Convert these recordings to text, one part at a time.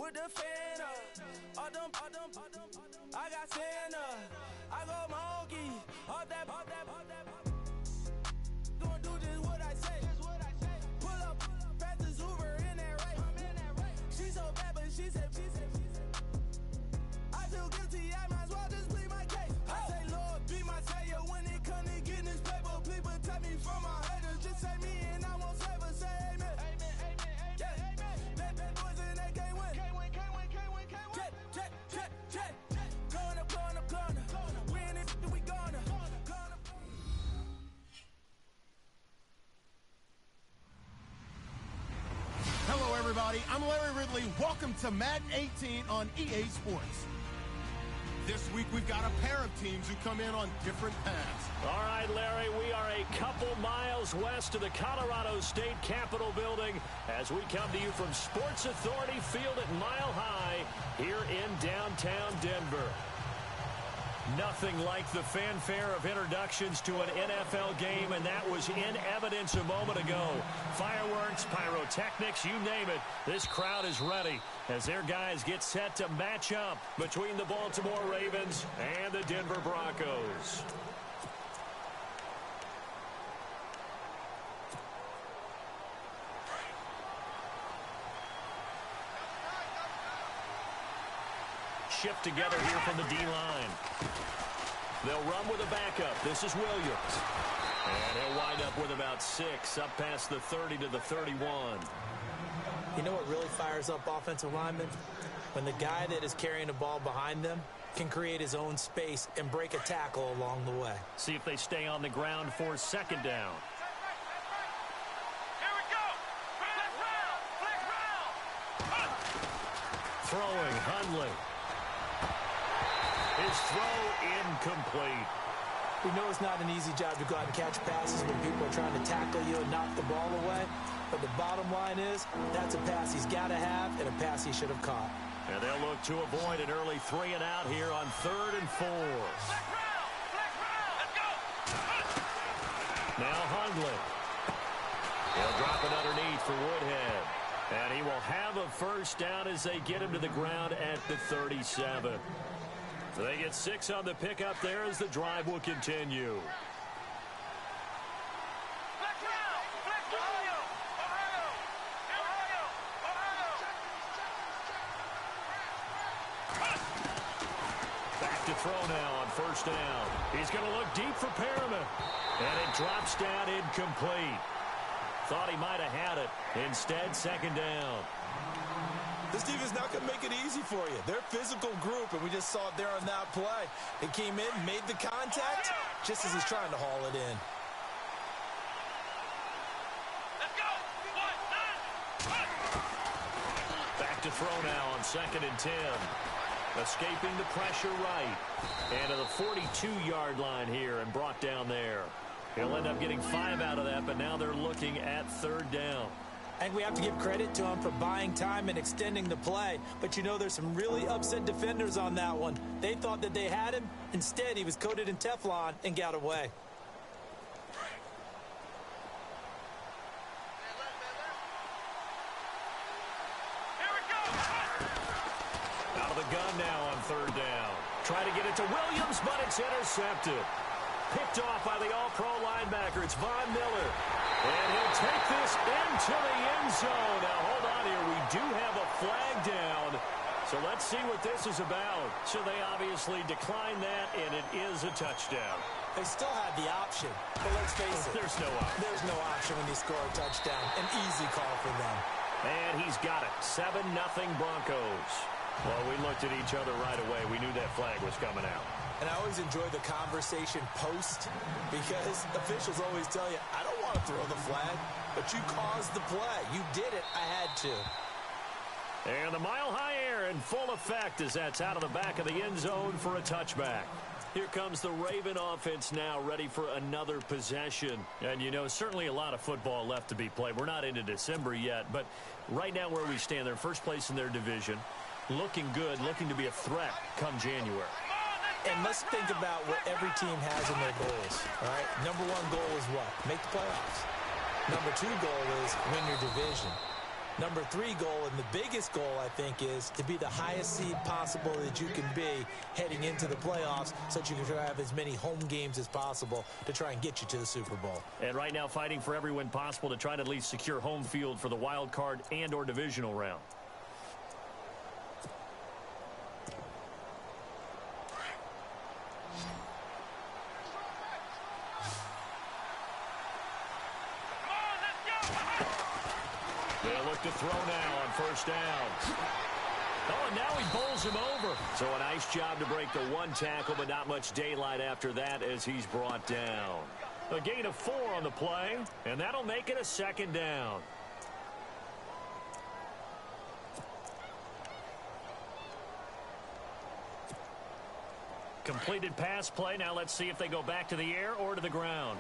put the fan up. I got Santa. I go monkey. All that. Gonna do just what I say. Pull up, fast as Uber in that race. She so bad, but she said. I feel guilty, I might as well just plead my case. I say, Lord, be my savior when it comes to getting this paper. Please protect me from my haters. Just say me and I won't save her. Say amen. Bad boys and they can't win. Check. Corner. Win it, we gonna. Hello, everybody. I'm Larry Ridley. Welcome to Madden 18 on EA Sports. This week, we've got a pair of teams who come in on different paths. All right, Larry, we are a couple miles west of the Colorado State Capitol building as we come to you from Sports Authority Field at Mile High here in downtown Denver. Nothing like the fanfare of introductions to an NFL game, and that was in evidence a moment ago. Fireworks, pyrotechnics, you name it. This crowd is ready as their guys get set to match up between the Baltimore Ravens and the Denver Broncos. Shift together here from the D-line. They'll run with a backup. This is Williams. And he'll wind up with about 6, up past the 30 to the 31. You know what really fires up offensive linemen? When the guy that is carrying the ball behind them can create his own space and break a tackle along the way. See if they stay on the ground for second down. Here we go. Flex round. Throwing, Hundley. His throw incomplete. We know it's not an easy job to go out and catch passes when people are trying to tackle you and knock the ball away. But the bottom line is, that's a pass he's got to have and a pass he should have caught. And they'll look to avoid an early 3 and out here on 3rd and 4. Flex round. Let's go. Now Hundley. He'll drop it underneath for Woodhead. And he will have a first down as they get him to the ground at the 37. They get 6 on the pickup there as the drive will continue. Back to throw now on first down. He's going to look deep for Perriman. And it drops down incomplete. Thought he might have had it. Instead, second down. This defense not going to make it easy for you. They're a physical group, and we just saw it there on that play. It came in, made the contact, just as he's trying to haul it in. Let's go. 1, 9. Back to throw now on 2nd and 10. Escaping the pressure right. And to the 42-yard line here and brought down there. He'll end up getting 5 out of that, but now they're looking at 3rd down. I think we have to give credit to him for buying time and extending the play. But you know there's some really upset defenders on that one. They thought that they had him. Instead, he was coated in Teflon and got away. Here we go. Out of the gun now on 3rd down. Try to get it to Williams, but it's intercepted. Picked off by the all-pro linebacker. It's Von Miller. And he'll take this into the end zone. Now, hold on here. We do have a flag down. So let's see what this is about. So they obviously declined that, and it is a touchdown. They still had the option. But let's face it. There's no option. There's no option when they score a touchdown. An easy call for them. And he's got it. 7-0 Broncos. Well, we looked at each other right away. We knew that flag was coming out. And I always enjoy the conversation post because officials always tell you, I don't want to throw the flag, but you caused the play. You did it. I had to. And the mile-high air in full effect as that's out of the back of the end zone for a touchback. Here comes the Raven offense now, ready for another possession. And, you know, certainly a lot of football left to be played. We're not into December yet, but right now where we stand, they're first place in their division, looking good, looking to be a threat come January. And let's think about what every team has in their goals, all right? Number 1 goal is what? Make the playoffs. Number 2 goal is win your division. Number 3 goal, and the biggest goal, I think, is to be the highest seed possible that you can be heading into the playoffs so that you can try to have as many home games as possible to try and get you to the Super Bowl. And right now fighting for every win possible to try to at least secure home field for the wild card and or divisional round. They'll look to throw now on first down. Oh, and now he bowls him over. So a nice job to break the 1 tackle, but not much daylight after that as he's brought down. A gain of 4 on the play, and that'll make it a 2nd down. Completed pass play. Now let's see if they go back to the air or to the ground.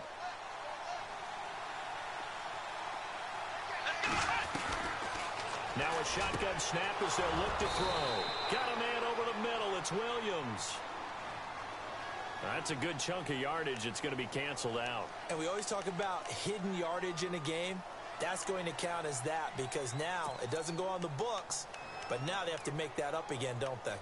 Now a shotgun snap as they'll look to throw. Got a man over the middle. It's Williams. That's a good chunk of yardage. It's going to be canceled out. And we always talk about hidden yardage in a game. That's going to count as that because now it doesn't go on the books, but now they have to make that up again, don't they?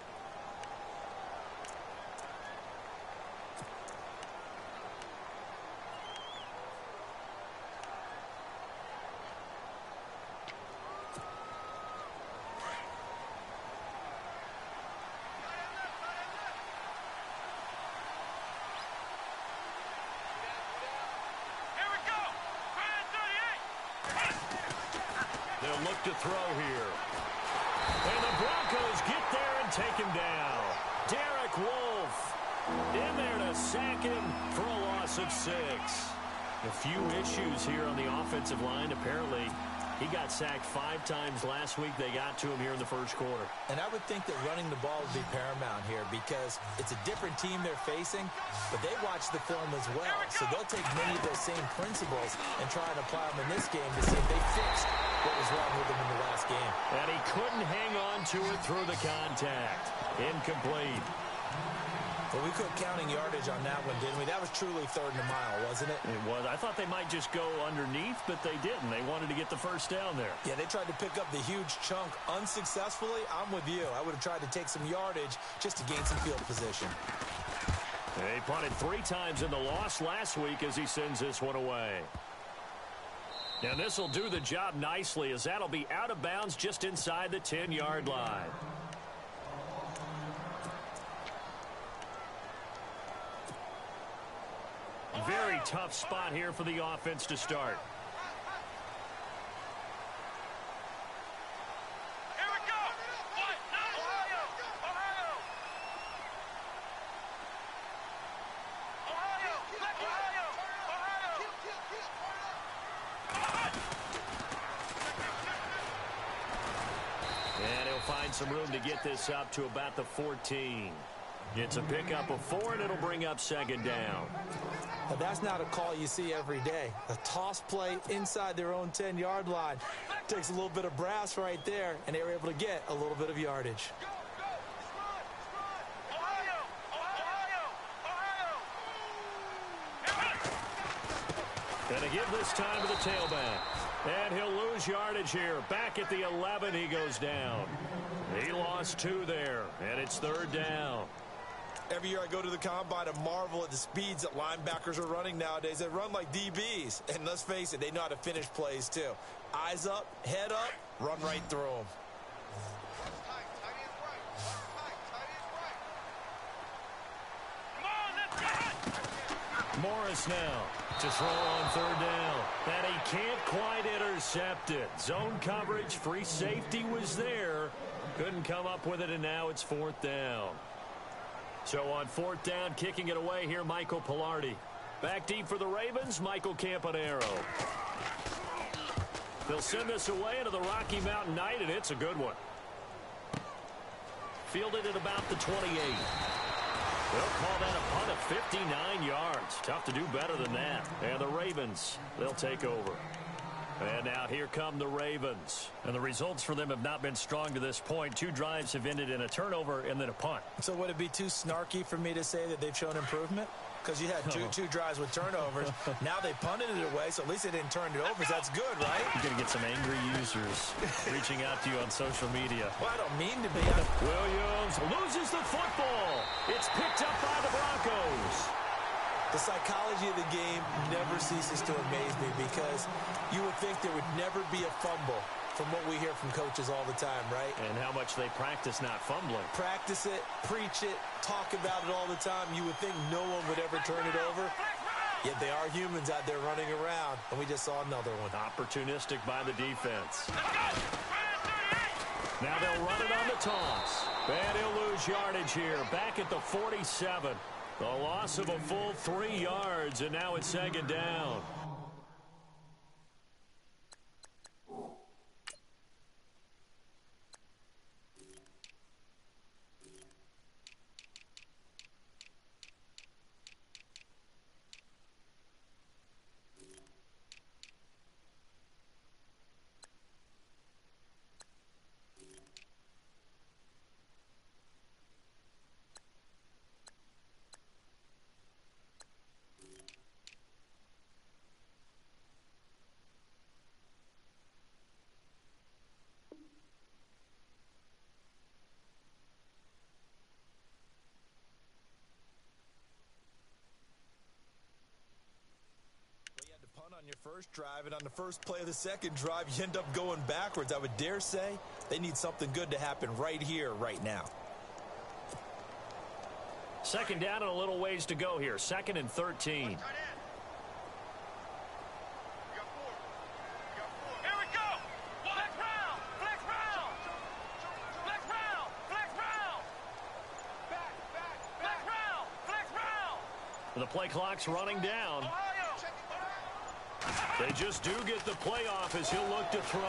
They'll look to throw here. And the Broncos get there and take him down. Derek Wolfe in there to sack him for a loss of 6. A few issues here on the offensive line. Apparently, he got sacked 5 times last week. They got to him here in the first quarter. And I would think that running the ball would be paramount here because it's a different team they're facing, but they watch the film as well. So they'll take many of those same principles and try and apply them in this game to see if they fixed what was wrong with them in the last game. And he couldn't hang on to it through the contact. Incomplete. Well, we quit counting yardage on that one, didn't we? That was truly 3rd and a mile, wasn't it? It was. I thought they might just go underneath, but they didn't. They wanted to get the first down there. Yeah, they tried to pick up the huge chunk unsuccessfully. I'm with you. I would have tried to take some yardage just to gain some field position. They punted 3 times in the loss last week as he sends this one away. And this will do the job nicely as that'll be out of bounds just inside the 10-yard line. Very tough spot here for the offense to start. Here we go. What? Ohio. Ohio. Ohio. Ohio. Ohio. And he'll find some room to get this up to about the 14. It's a pickup of 4, and it'll bring up 2nd down. But that's not a call you see every day. A toss play inside their own 10-yard line takes a little bit of brass right there, and they were able to get a little bit of yardage. Ohio. Ohio. And to give this time to the tailback. And he'll lose yardage here. Back at the 11, he goes down. He lost 2 there, and it's 3rd down. Every year I go to the combine and marvel at the speeds that linebackers are running nowadays. They run like DBs. And let's face it, they know how to finish plays too. Eyes up, head up, run right through them. Morris now to throw on 3rd down. And he can't quite intercept it. Zone coverage, free safety was there. Couldn't come up with it, and now it's 4th down. So on 4th down, kicking it away here, Michael Pilardi. Back deep for the Ravens, Michael Campanaro. They'll send this away into the Rocky Mountain Night, and it's a good one. Fielded at about the 28. They'll call that a punt of 59 yards. Tough to do better than that. And the Ravens, they'll take over. And now here come the Ravens. And the results for them have not been strong to this point. 2 drives have ended in a turnover and then a punt. So would it be too snarky for me to say that they've shown improvement? Because you had two drives with turnovers. Now they punted it away, so at least they didn't turn it over. So that's good, right? You're going to get some angry users reaching out to you on social media. Well, I don't mean to be. Williams loses the football. It's picked up by the Broncos. The psychology of the game never ceases to amaze me because you would think there would never be a fumble from what we hear from coaches all the time, right? And how much they practice not fumbling. Practice it, preach it, talk about it all the time. You would think no one would ever turn it over. Yet they are humans out there running around, and we just saw another one. Opportunistic by the defense. Now they'll run it on the toss. And he'll lose yardage here. Back at the 47. The loss of a full 3 yards, and now it's 2nd down. On your first drive, and on the first play of the second drive, you end up going backwards. I would dare say they need something good to happen right here, right now. 2nd down and a little ways to go here. 2nd and 13. The play clock's running down. They just do get the playoff as he'll look to throw.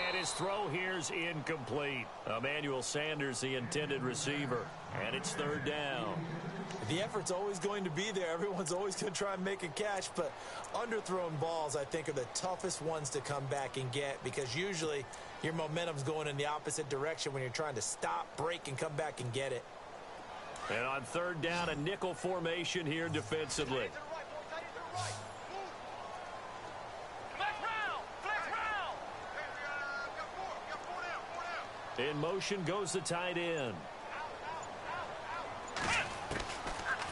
And his throw here's incomplete. Emmanuel Sanders, the intended receiver. And it's 3rd down. The effort's always going to be there. Everyone's always going to try and make a catch, but underthrown balls, I think, are the toughest ones to come back and get because usually your momentum's going in the opposite direction when you're trying to stop, break, and come back and get it. And on 3rd down, a nickel formation here defensively. In motion goes the tight end.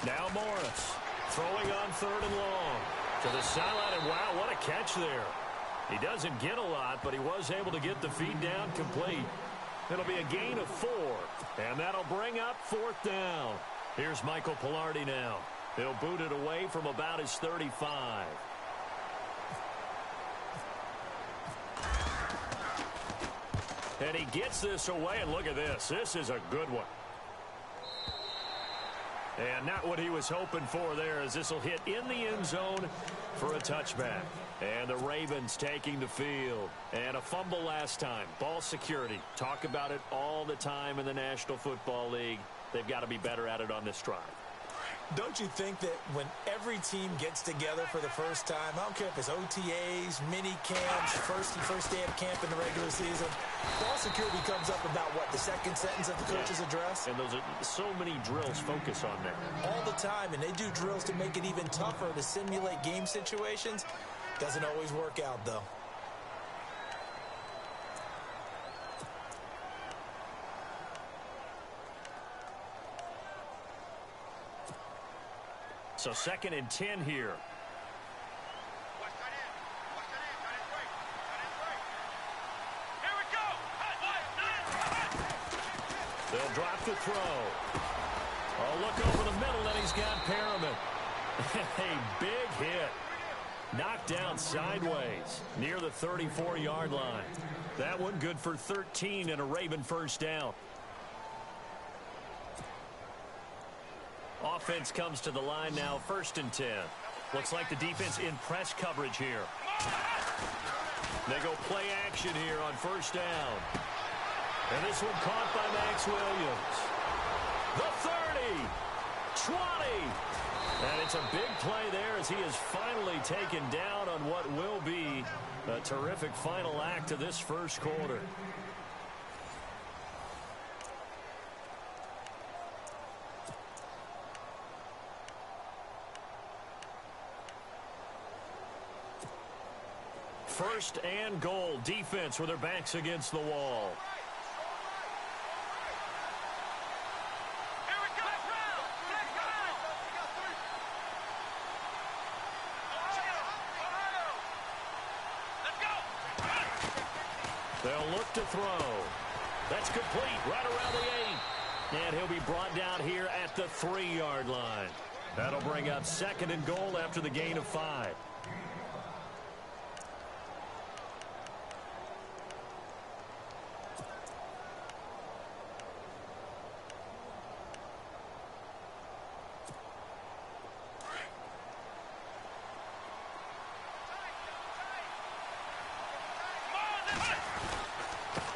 Now Morris throwing on 3rd and long to the sideline, and wow, what a catch there. He doesn't get a lot, but he was able to get the feed down complete. It'll be a gain of 4, and that'll bring up 4th down. Here's Michael Pilardi now. He'll boot it away from about his 35. And he gets this away, and look at this. This is a good one. And not what he was hoping for there, as this will hit in the end zone for a touchback. And the Ravens taking the field. And a fumble last time. Ball security. Talk about it all the time in the National Football League. They've got to be better at it on this drive. Don't you think that when every team gets together for the first time, I don't care if it's OTAs, mini camps, first day of camp in the regular season, ball security comes up about, what, the second sentence of the coach's address? And those are so many drills focus on that. All the time, and they do drills to make it even tougher to simulate game situations. Doesn't always work out, though. So 2nd and 10 here. They'll drop the throw. Oh, look over the middle, and he's got Perriman. A big hit. Knocked down sideways near the 34-yard line. That one good for 13 and a Raven 1st down. Offense comes to the line now, 1st and 10. Looks like the defense in press coverage here. They go play action here on 1st down. And this one caught by Max Williams. The 30, 20, And it's a big play there as he is finally taken down on what will be a terrific final act of this first quarter. First and goal. Defense with their backs against the wall. They'll look to throw. That's complete right around the 8. And he'll be brought down here at the 3-yard line. That'll bring up second and goal after the gain of 5.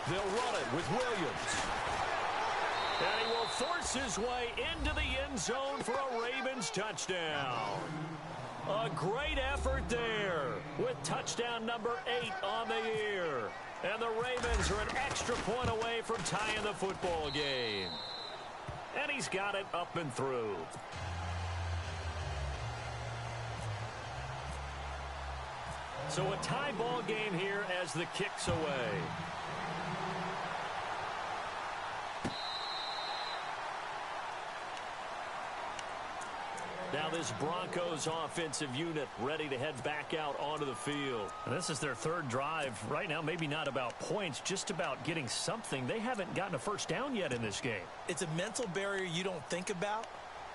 They'll run it with Williams. And he will force his way into the end zone for a Ravens touchdown. A great effort there with touchdown number 8 on the year. And the Ravens are an extra point away from tying the football game. And he's got it up and through. So a tie ball game here as the kick's away. Now this Broncos offensive unit ready to head back out onto the field. And this is their third drive. Right now, maybe not about points, just about getting something. They haven't gotten a first down yet in this game. It's a mental barrier you don't think about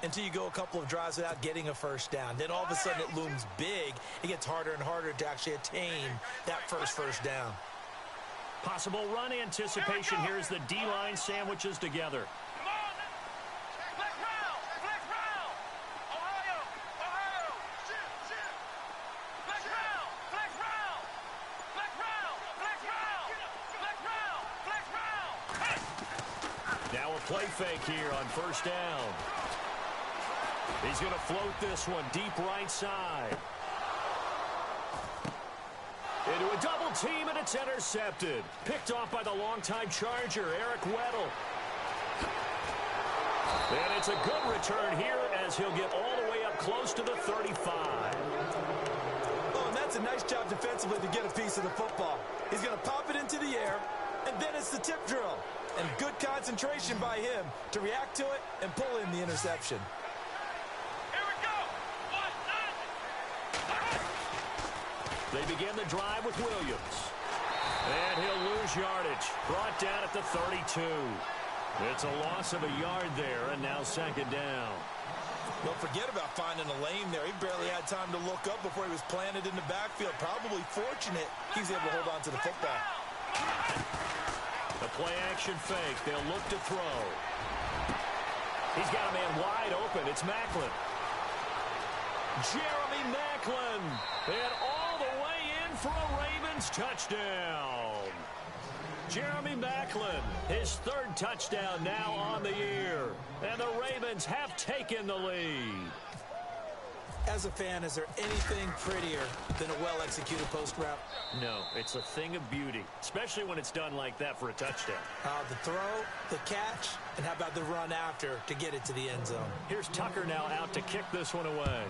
until you go a couple of drives without getting a first down. Then all of a sudden it looms big. It gets harder and harder to actually attain that first down. Possible run anticipation here as the D-line sandwiches together. Now a play fake here on first down. He's going to float this one deep right side. Into a double team, and it's intercepted. Picked off by the longtime Charger, Eric Weddle. And it's a good return here as he'll get all the way up close to the 35. Oh, and that's a nice job defensively to get a piece of the football. He's going to pop it into the air, and then it's the tip drill. And good concentration by him to react to it and pull in the interception. Here we go. 1-9. They begin the drive with Williams. And he'll lose yardage. Brought down at the 32. It's a loss of a yard there, and now second down. Don't forget about finding a lane there. He barely had time to look up before he was planted in the backfield. Probably fortunate he's able to hold on to the football. The play-action fake. They'll look to throw. He's got a man wide open. It's Macklin. Jeremy Macklin. And all the way in for a Ravens touchdown. Jeremy Macklin, his third touchdown now on the year. And the Ravens have taken the lead. As a fan, is there anything prettier than a well-executed post route? No, it's a thing of beauty, especially when it's done like that for a touchdown. The throw, the catch, and how about the run after to get it to the end zone? Here's Tucker now out to kick this one away.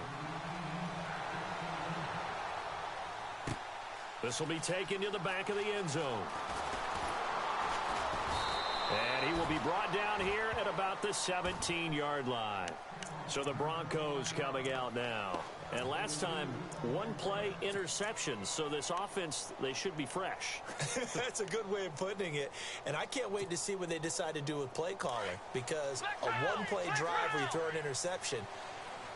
This will be taken to the back of the end zone. And he will be brought down here at about the 17-yard line. So the Broncos coming out now. And last time, one play interception. So this offense, they should be fresh. That's a good way of putting it. And I can't wait to see what they decide to do with play calling. Because a one-play drive where you throw an interception,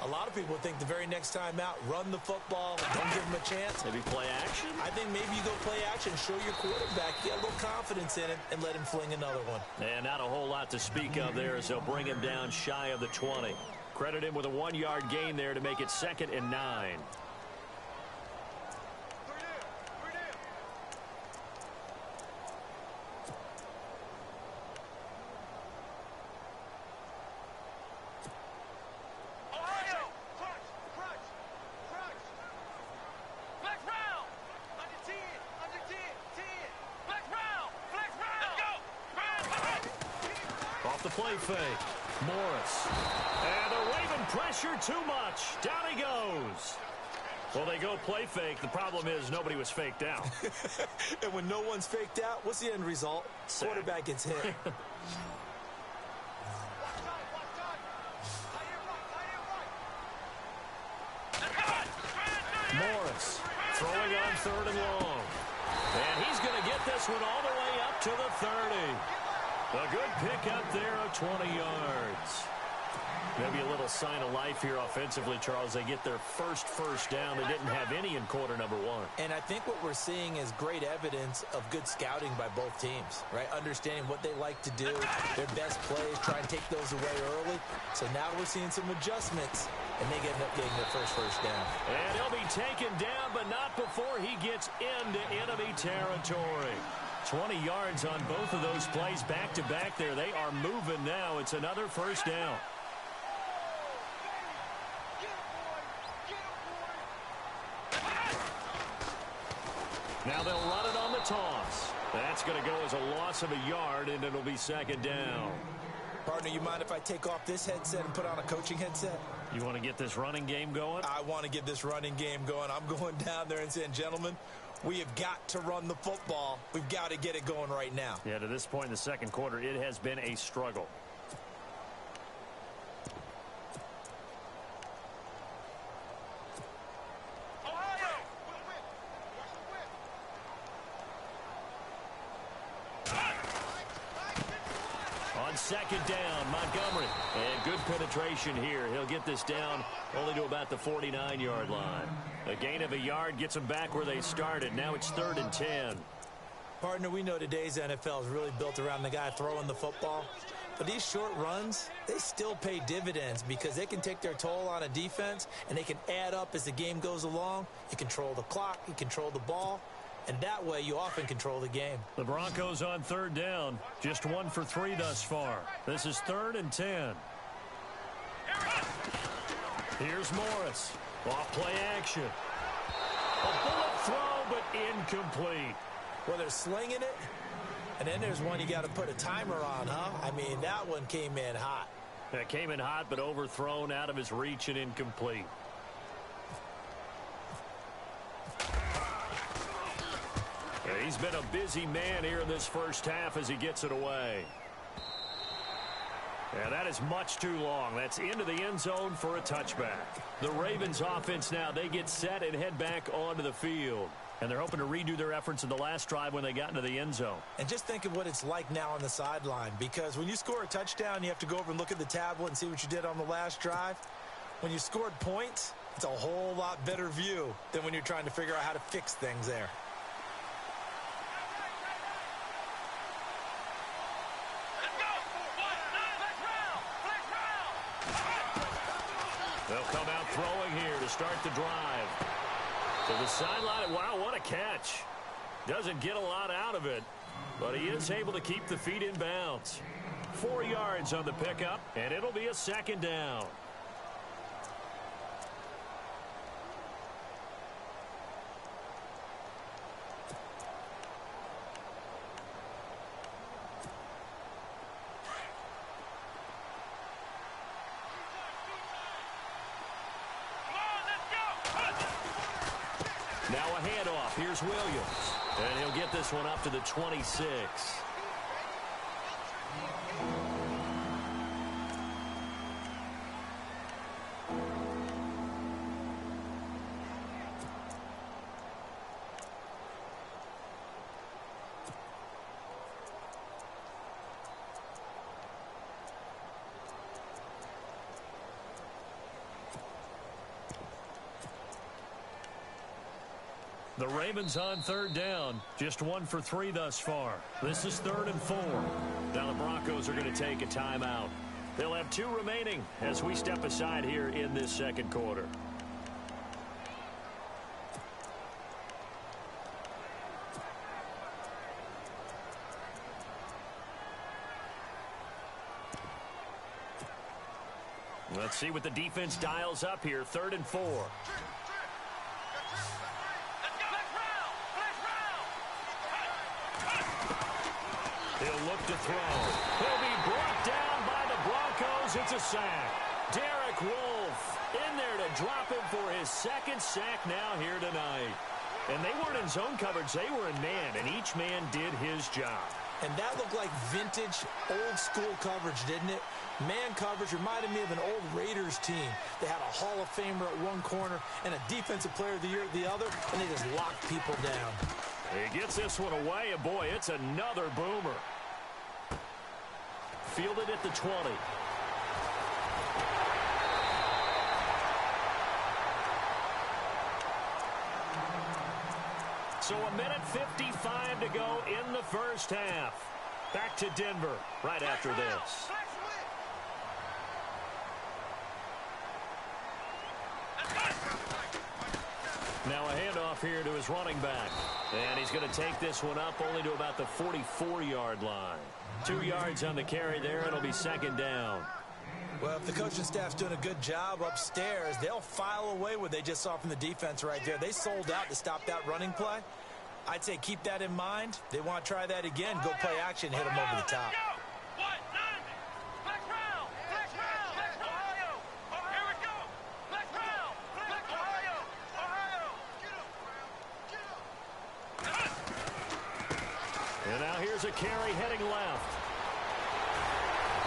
a lot of people think the very next time out, run the football, don't give them a chance. Maybe play action? I think maybe you go play action, show your quarterback, get a little confidence in him, and let him fling another one. And not a whole lot to speak of there as they'll bring him down shy of the 20. Credit him with a 1-yard gain there to make it 2nd and 9. play fake. Morris. And the Raven pressure too much. Down he goes. Well, they go play fake. The problem is nobody was faked out. And when no one's faked out, what's the end result? Sack. Quarterback gets hit. Morris throwing on 3rd and long. And he's going to get this one all the way up to the 30. A good pick up there of 20 yards. Maybe a little sign of life here offensively, Charles. They get their first down. They didn't have any in quarter number 1. And I think what we're seeing is great evidence of good scouting by both teams, right? Understanding what they like to do, their best plays, try and take those away early. So now we're seeing some adjustments, and they end up getting their first down. And he'll be taken down, but not before he gets into enemy territory. 20 yards on both of those plays back-to-back there. They are moving now. It's another first down. Now they'll run it on the toss. That's going to go as a loss of a yard, and it'll be 2nd down. Partner, you mind if I take off this headset and put on a coaching headset? You want to get this running game going? I want to get this running game going. I'm going down there and saying, gentlemen, we have got to run the football. We've got to get it going right now. Yeah, to this point in the second quarter, it has been a struggle. On 2nd down, Montgomery. And good penetration here. He'll get this down only to about the 49-yard line. A gain of a yard gets them back where they started. Now it's 3rd and 10. Partner, we know today's NFL is really built around the guy throwing the football. But these short runs, they still pay dividends because they can take their toll on a defense, and they can add up as the game goes along. You control the clock, you control the ball, and that way you often control the game. The Broncos on 3rd down. Just 1 for 3 thus far. This is 3rd and 10. Here's Morris. Off play action. A bullet throw, but incomplete. Well, they're slinging it, and then there's one you got to put a timer on, huh? I mean, that one came in hot. That came in hot, but overthrown, out of his reach, and incomplete. He's been a busy man here in this first half as he gets it away. Yeah, that is much too long. That's into the end zone for a touchback. The Ravens offense now, they get set and head back onto the field. And they're hoping to redo their efforts in the last drive when they got into the end zone. And just think of what it's like now on the sideline, because when you score a touchdown, you have to go over and look at the tablet and see what you did on the last drive. When you scored points, it's a whole lot better view than when you're trying to figure out how to fix things there. They'll come out throwing here to start the drive. To the sideline. Wow, what a catch. Doesn't get a lot out of it, but he is able to keep the feet in bounds. 4 yards on the pickup, and it'll be a 2nd down. Now a handoff. Here's Williams. And he'll get this one up to the 26. The Ravens on 3rd down. Just 1 for 3 thus far. This is 3rd and 4. Now the Broncos are going to take a timeout. They'll have 2 remaining as we step aside here in this second quarter. Let's see what the defense dials up here. 3rd and 4. He'll look to throw. He'll be brought down by It's a sack. Derek Wolfe in there to drop him for his second sack now here tonight. And they weren't in zone coverage. They were in man, and each man did his job. And that looked like vintage, old-school coverage, didn't it? Man coverage reminded me of an old Raiders team. They had a Hall of Famer at one corner and a Defensive Player of the Year at the other, and they just locked people down. He gets this one away, and boy, it's another boomer. Fielded at the 20. So 1:55 to go in the first half. Back to Denver right after this. Now a handoff here to his running back. And he's going to take this one up only to about the 44-yard line. 2 yards on the carry there. It'll be second down. Well, if the coaching staff's doing a good job upstairs, they'll file away what they just saw from the defense right there. They sold out to stop that running play. I'd say keep that in mind. They want to try that again. Go play action, hit them over the top. And now here's a carry heading left.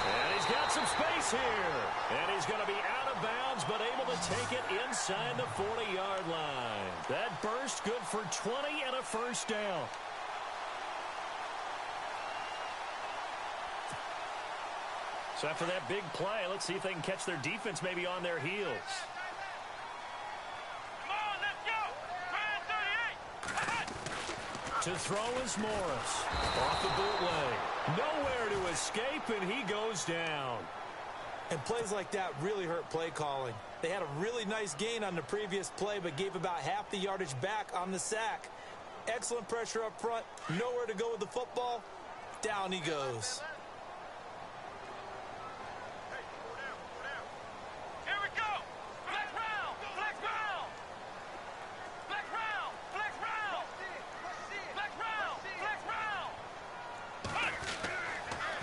And he's got some space here. And he's going to be out of bounds, but able to take it inside the 40-yard line. That burst good for 20 and a first down. So after that big play, let's see if they can catch their defense maybe on their heels. To throw is Morris. Off the bootleg. Nowhere to escape, and he goes down. And plays like that really hurt play calling. They had a really nice gain on the previous play, but gave about half the yardage back on the sack. Excellent pressure up front. Nowhere to go with the football. Down he goes.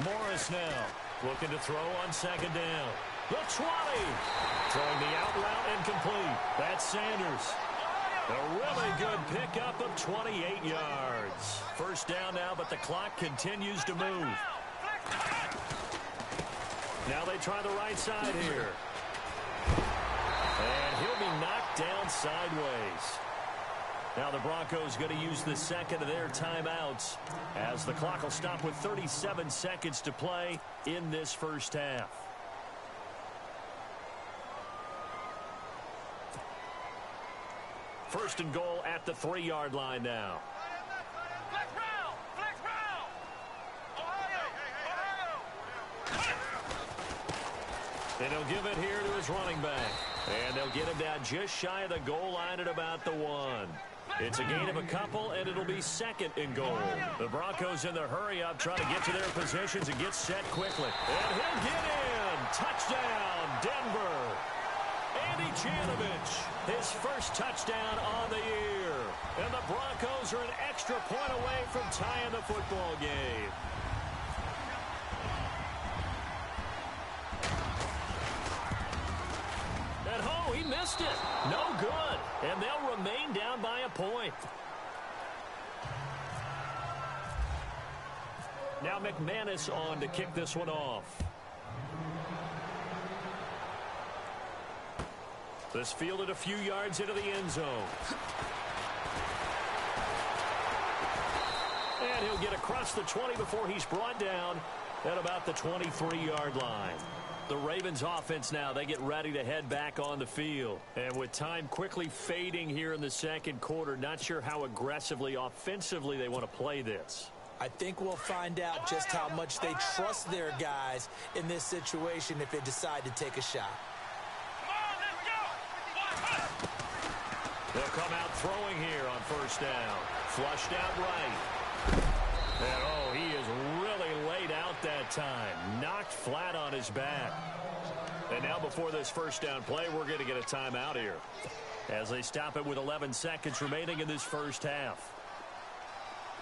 Morris now looking to throw on second down. The 20. Throwing the out route incomplete. That's Sanders. A really good pickup of 28 yards. First down now, but the clock continues to move. Now they try the right side here. And he'll be knocked down sideways. Now the Broncos going to use the second of their timeouts as the clock will stop with 37 seconds to play in this first half. First and goal at the 3-yard line now. And he'll give it here to his running back. And they'll get him down just shy of the goal line at about the 1. It's a gain of a couple, and it'll be second and goal. The Broncos in the hurry-up trying to get to their positions and get set quickly. And he'll get in. Touchdown, Denver. Andy Janovich, his first touchdown on the year. And the Broncos are an extra point away from tying the football game. And oh, he missed it. No good. And they'll remain down by a point. Now McManus on to kick this one off. This fielded a few yards into the end zone. And he'll get across the 20 before he's brought down at about the 23-yard line. The Ravens offense now, they get ready to head back on the field. And with time quickly fading here in the second quarter, not sure how aggressively, offensively they want to play this. I think we'll find out just how much they trust their guys in this situation if they decide to take a shot. They'll come out throwing here on first down. Flushed out right. And oh, he is really laid out that time. Knocked flat on his back. And now before this first down play, we're going to get a timeout here as they stop it with 11 seconds remaining in this first half.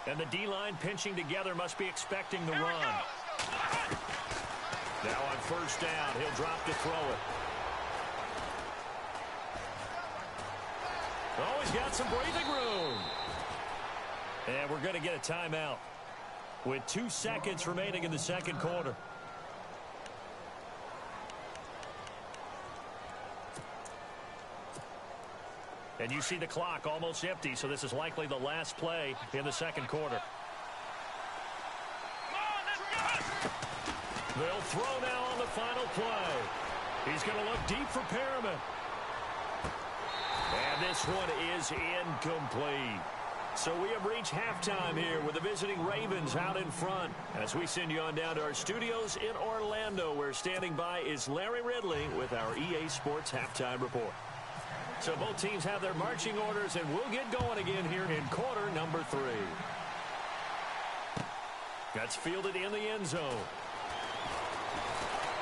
And the D-line pinching together, must be expecting the run. Now on first down, he'll drop to throw it. Oh, he's got some breathing room. And we're going to get a timeout with 2 seconds remaining in the second quarter. And you see the clock almost empty, so this is likely the last play in the second quarter. They'll throw now on the final play. He's going to look deep for Perriman. And this one is incomplete. So we have reached halftime here with the visiting Ravens out in front. As we send you on down to our studios in Orlando, where standing by is Larry Ridley with our EA Sports Halftime Report. So both teams have their marching orders, and we'll get going again here in quarter number 3. That's fielded in the end zone.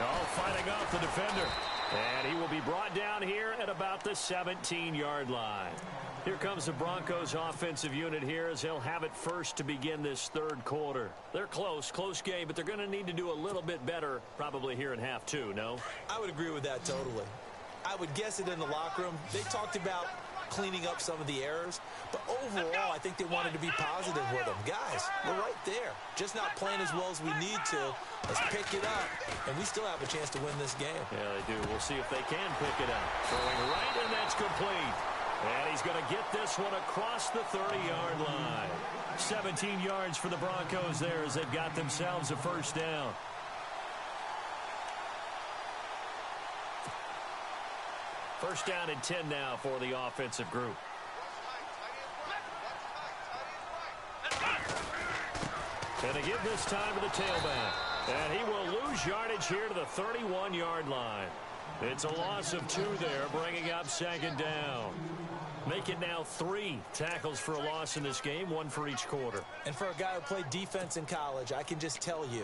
Oh, fighting off the defender. And he will be brought down here at about the 17-yard line. Here comes the Broncos offensive unit here as they'll have it first to begin this third quarter. They're close game, but they're going to need to do a little bit better probably here in half 2, no? I would agree with that totally. I would guess it in the locker room. They talked about cleaning up some of the errors, but overall I think they wanted to be positive with them. Guys, we're right there. Just not playing as well as we need to. Let's pick it up, and we still have a chance to win this game. Yeah, they do. We'll see if they can pick it up. Throwing right, and that's complete. And he's going to get this one across the 30-yard line. 17 yards for the Broncos there as they've got themselves a first down. First down and 10 now for the offensive group. And they give this time to the tailback. And he will lose yardage here to the 31-yard line. It's a loss of 2 there, bringing up second down. Make it now 3 tackles for a loss in this game, 1 for each quarter. And for a guy who played defense in college, I can just tell you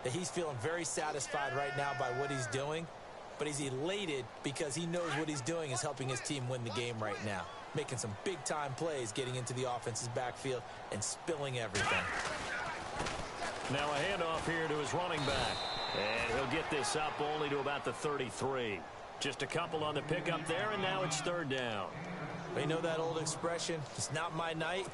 that he's feeling very satisfied right now by what he's doing. But he's elated because he knows what he's doing is helping his team win the game right now. Making some big-time plays, getting into the offense's backfield, and spilling everything. Now a handoff here to his running back. And he'll get this up only to about the 33. Just a couple on the pickup there, and now it's third down. You know that old expression, it's not my night?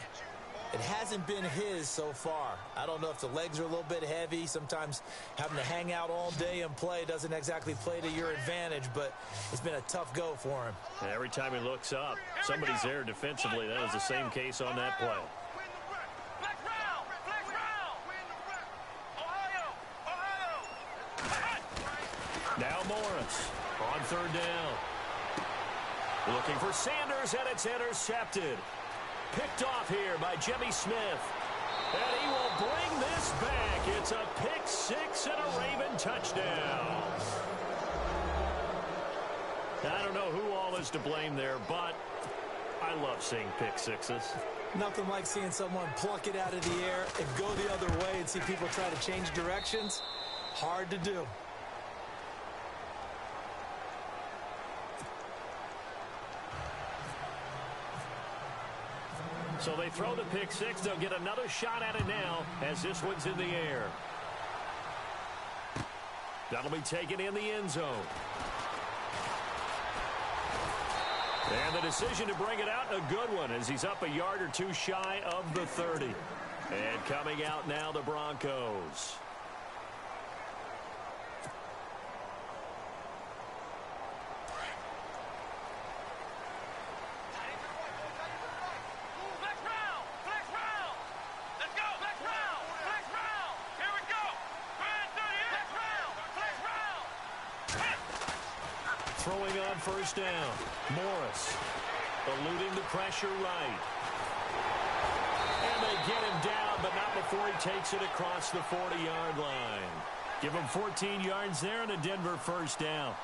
It hasn't been his so far. I don't know if the legs are a little bit heavy. Sometimes having to hang out all day and play doesn't exactly play to your advantage, but it's been a tough go for him. And every time he looks up, somebody's there defensively. That was the same case on that play. Now Morris on third down. Looking for Sanders, and it's intercepted. Picked off here by Jimmy Smith. And he will bring this back. It's a pick 6 and a Raven touchdown. I don't know who all is to blame there, but I love seeing pick 6s. Nothing like seeing someone pluck it out of the air and go the other way and see people try to change directions. Hard to do. So they throw the pick 6. They'll get another shot at it now as this one's in the air. That'll be taken in the end zone. And the decision to bring it out, a good one, as he's up a yard or 2 shy of the 30. And coming out now, the Broncos. Throwing on first down. Morris eluding the pressure right. And they get him down, but not before he takes it across the 40-yard line. Give him 14 yards there and a Denver first down.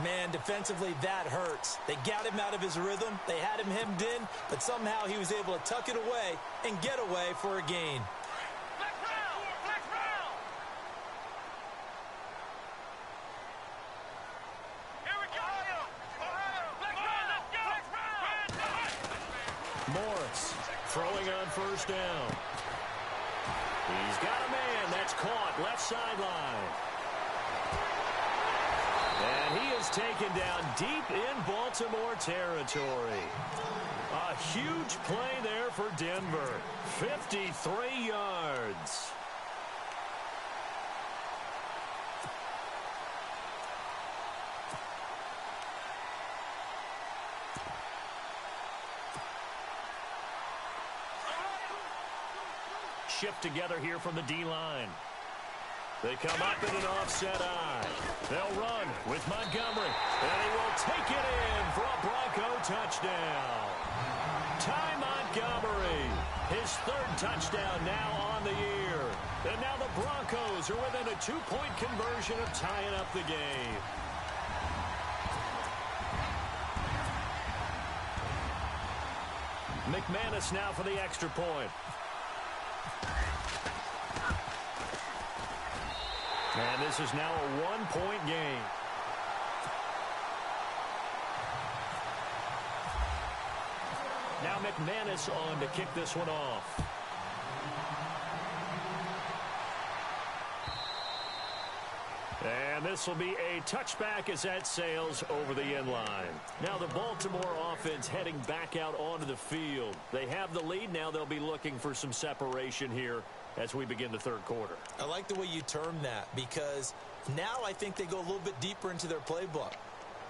Man, defensively, that hurts. They got him out of his rhythm. They had him hemmed in, but somehow he was able to tuck it away and get away for a gain. Morris throwing on first down. He's got a man. That's caught. Left sideline. And he is taken down deep in Baltimore territory. A huge play there for Denver. 53 yards. Shift together here from the D-line. They come up in an offset eye. They'll run with Montgomery. And he will take it in for a Bronco touchdown. Ty Montgomery, his third touchdown now on the year. And now the Broncos are within a 2-point conversion of tying up the game. McManus now for the extra point. And this is now a 1-point game. Now McManus on to kick this one off. And this will be a touchback as that sails over the end line. Now the Baltimore offense heading back out onto the field. They have the lead. Now they'll be looking for some separation here as we begin the third quarter. I like the way you term that, because now I think they go a little bit deeper into their playbook.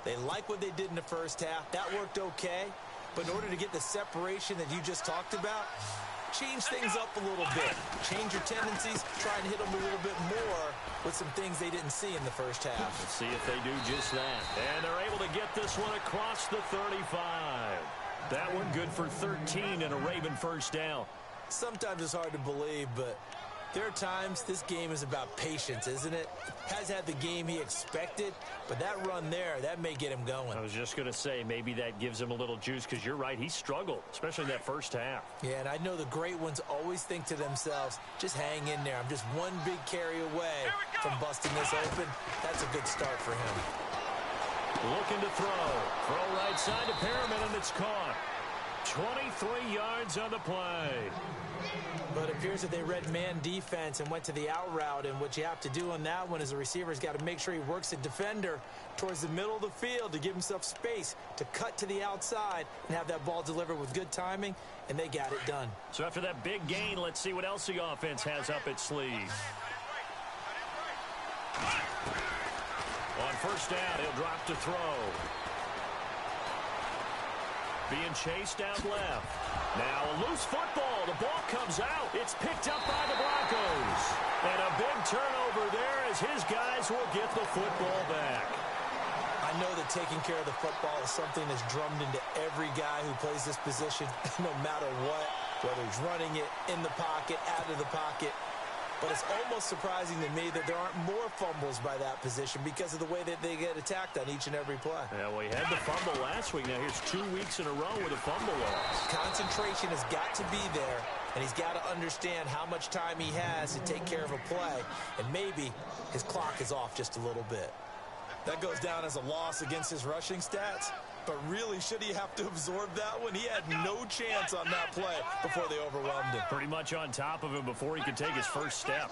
They like what they did in the first half. That worked okay. But in order to get the separation that you just talked about, change things up a little bit. Change your tendencies. Try and hit them a little bit more with some things they didn't see in the first half. Let's see if they do just that. And they're able to get this one across the 35. That one good for 13 and a Raven first down. Sometimes it's hard to believe, but there are times this game is about patience, isn't it? Has had the game he expected, but that run there, that may get him going. I was just going to say, maybe that gives him a little juice, because you're right, he struggled, especially in that first half. Yeah, and I know the great ones always think to themselves, just hang in there. I'm just one big carry away from busting this open. That's a good start for him. Looking to throw. Throw right side to Perriman, and it's caught. 23 yards on the play. But it appears that they read man defense and went to the out route, and what you have to do on that one is the receiver's got to make sure he works the defender towards the middle of the field to give himself space to cut to the outside and have that ball delivered with good timing, and they got it done. So after that big gain, let's see what else the offense has up its sleeve. On first down, he'll drop to throw. Being chased out left. Now a loose football. The ball comes out. It's picked up by the Broncos. And a big turnover there as his guys will get the football back. I know that taking care of the football is something that's drummed into every guy who plays this position, no matter what, whether he's running it, in the pocket, out of the pocket. But it's almost surprising to me that there aren't more fumbles by that position because of the way that they get attacked on each and every play. Yeah, well, he had the fumble last week. Now here's 2 weeks in a row with a fumble loss. Concentration has got to be there, and he's got to understand how much time he has to take care of a play, and maybe his clock is off just a little bit. That goes down as a loss against his rushing stats. But really, should he have to absorb that one? He had no chance on that play before they overwhelmed him. Pretty much on top of him before he could take his first step.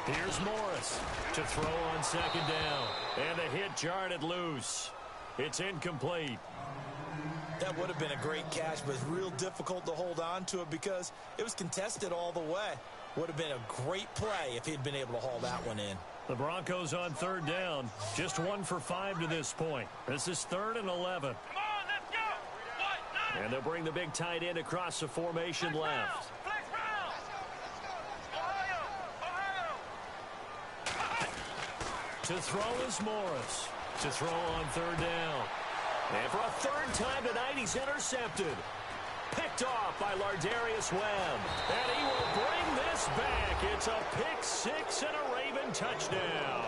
Here's Morris to throw on second down. And the hit jarred it loose. It's incomplete. That would have been a great catch, but it's real difficult to hold on to it because it was contested all the way. Would have been a great play if he'd been able to haul that one in. The Broncos on third down. Just 1 for 5 to this point. This is 3rd and 11. Come on, let's go. And they'll bring the big tight end across the formation left. Flex round. Ohio. To throw is Morris. To throw on third down. And for a third time tonight, he's intercepted. Picked off by Lardarius Webb. And he will bring this back. It's a pick six and a Raven touchdown.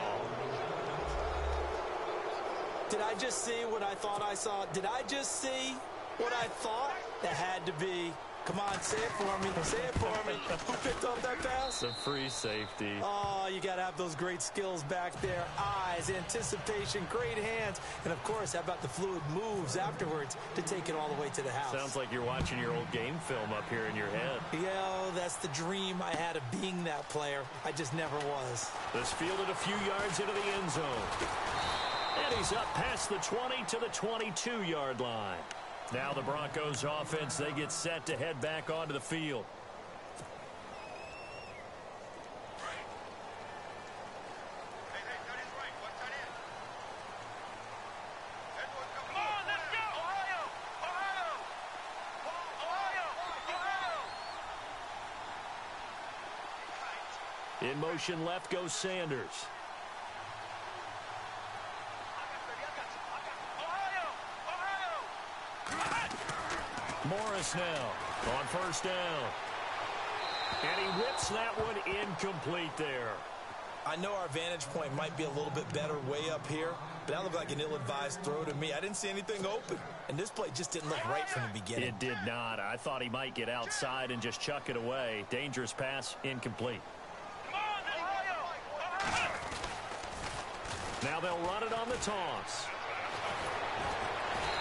Did I just see what I thought I saw? Did I just see what I thought? That had to be Come on, say it for me. Say it for me. Who picked up that pass? The free safety. Oh, you got to have those great skills back there. Eyes, anticipation, great hands. And, of course, how about the fluid moves afterwards to take it all the way to the house? Sounds like you're watching your old game film up here in your head. Yeah, that's the dream I had of being that player. I just never was. This fielded a few yards into the end zone. And he's up past the 20 to the 22-yard line. Now the Broncos offense, they get set to head back onto the field. In motion left goes Sanders. Morris now on first down. And he whips that one incomplete there. I know our vantage point might be a little bit better way up here, but that looked like an ill-advised throw to me. I didn't see anything open, and this play just didn't look right from the beginning. It did not. I thought he might get outside and just chuck it away. Dangerous pass, incomplete. Now they'll run it on the toss.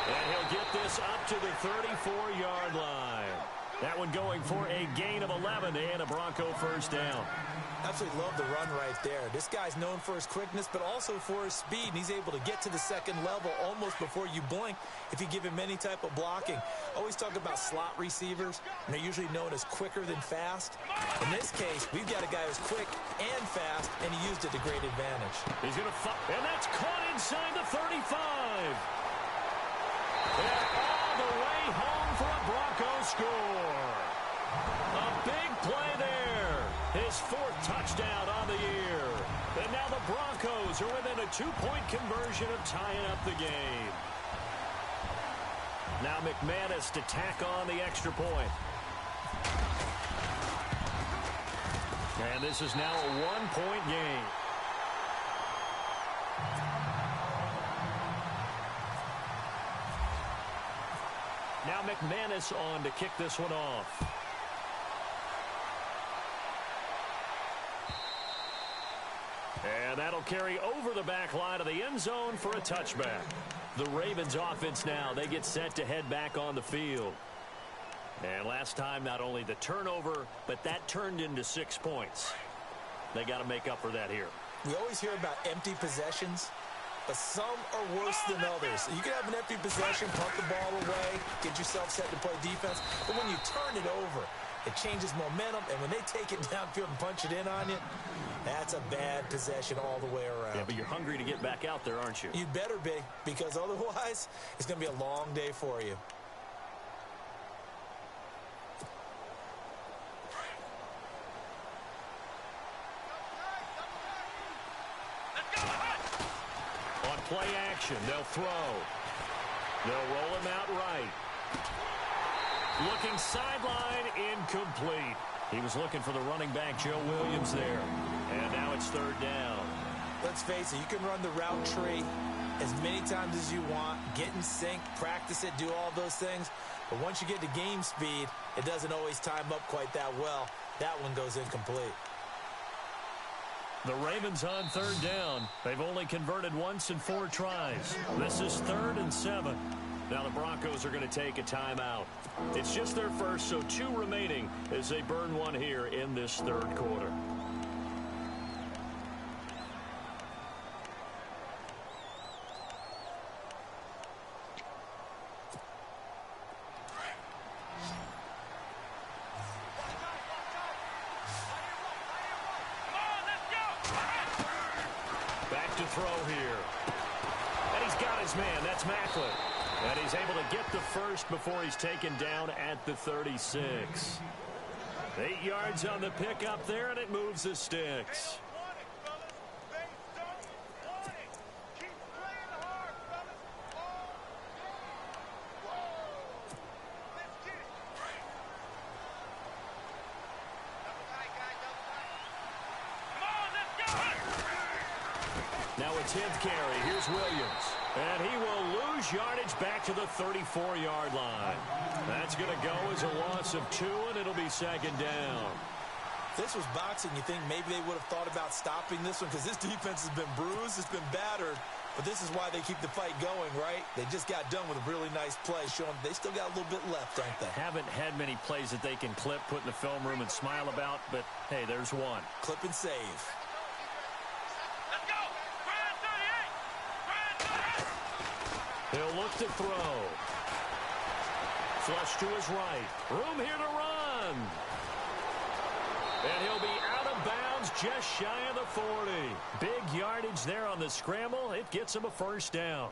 And he'll get this up to the 34-yard line. That one going for a gain of 11 and a Bronco first down. Absolutely love the run right there. This guy's known for his quickness, but also for his speed. And he's able to get to the second level almost before you blink if you give him any type of blocking. Always talk about slot receivers, and they're usually known as quicker than fast. In this case, we've got a guy who's quick and fast, and he used it to great advantage. He's going to and that's caught inside the 35. And all the way home for a Bronco score. A big play there. His fourth touchdown on the year. And now the Broncos are within a 2-point conversion of tying up the game. Now McManus to tack on the extra point. And this is now a 1-point game. Now McManus on to kick this one off. And that'll carry over the back line of the end zone for a touchback. The Ravens offense now, they get set to head back on the field. And last time, not only the turnover, but that turned into 6 points. They got to make up for that here. We always hear about empty possessions, but some are worse than others. You can have an empty possession, punt the ball away, get yourself set to play defense, but when you turn it over, it changes momentum, and when they take it downfield and punch it in on you, that's a bad possession all the way around. Yeah, but you're hungry to get back out there, aren't you? You better be, because otherwise, it's going to be a long day for you. On play action, they'll throw. They'll roll him out right. Looking sideline, incomplete. He was looking for the running back, Joe Williams, there. And now it's third down. Let's face it, you can run the route tree as many times as you want, get in sync, practice it, do all those things. But once you get to game speed, it doesn't always time up quite that well. That one goes incomplete. The Ravens on third down. They've only converted once in 4 tries. This is 3rd and 7. Now the Broncos are going to take a timeout. It's just their first, so 2 remaining as they burn one here in this third quarter. Back to throw here. And he's got his man. That's Macklin. And he's able to get the first before he's taken down at the 36. 8 yards on the pickup there, and it moves the sticks. Now a 10th carry. Here's Williams. And he will lose yardage back to the 34-yard line. That's going to go as a loss of 2, and it'll be second down. If this was boxing, you think maybe they would have thought about stopping this one because this defense has been bruised, it's been battered, but this is why they keep the fight going, right? They just got done with a really nice play, showing they still got a little bit left, don't they? Haven't had many plays that they can clip, put in the film room, and smile about, but, hey, there's one. Clip and save. Let's go! He'll look to throw. Flush to his right. Room here to run. And he'll be out of bounds just shy of the 40. Big yardage there on the scramble. It gets him a first down.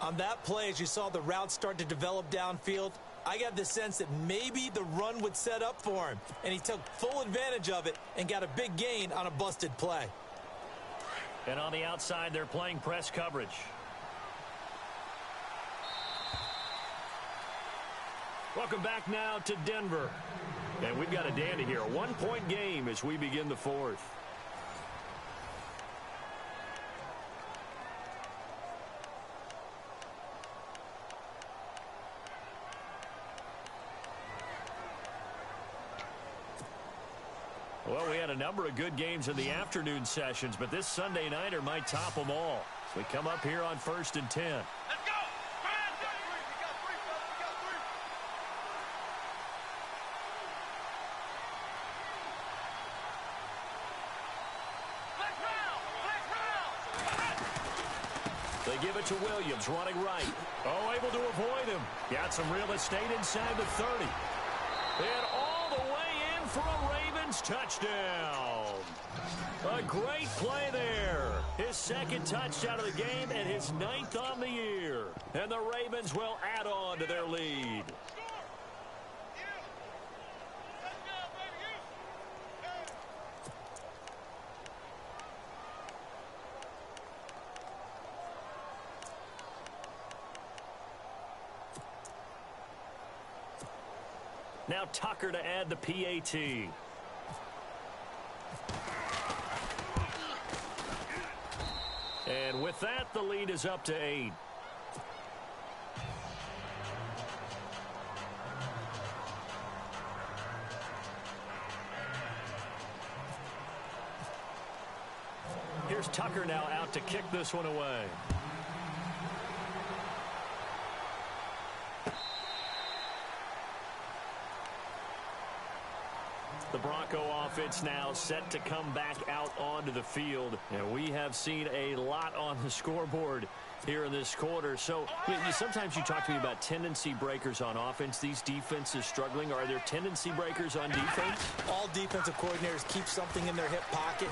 On that play, as you saw the route start to develop downfield, I got the sense that maybe the run would set up for him. And he took full advantage of it and got a big gain on a busted play. And on the outside, they're playing press coverage. Welcome back now to Denver. And we've got a dandy here. A one-point game as we begin the fourth. Well, we had a number of good games in the afternoon sessions, but this Sunday nighter might top them all. So we come up here on 1st and 10. Let's go! They give it to Williams, running right. Oh, able to avoid him. Got some real estate inside the 30. And all the way in for a Ravens touchdown. A great play there. His second touchdown of the game and his 9th on the year. And the Ravens will add on to their lead. Now Tucker to add the PAT. And with that, the lead is up to 8. Here's Tucker now out to kick this one away. The Bronco offense now set to come back out onto the field. And we have seen a lot on the scoreboard here in this quarter. So sometimes you talk to me about tendency breakers on offense. These defenses struggling. Are there tendency breakers on defense? All defensive coordinators keep something in their hip pocket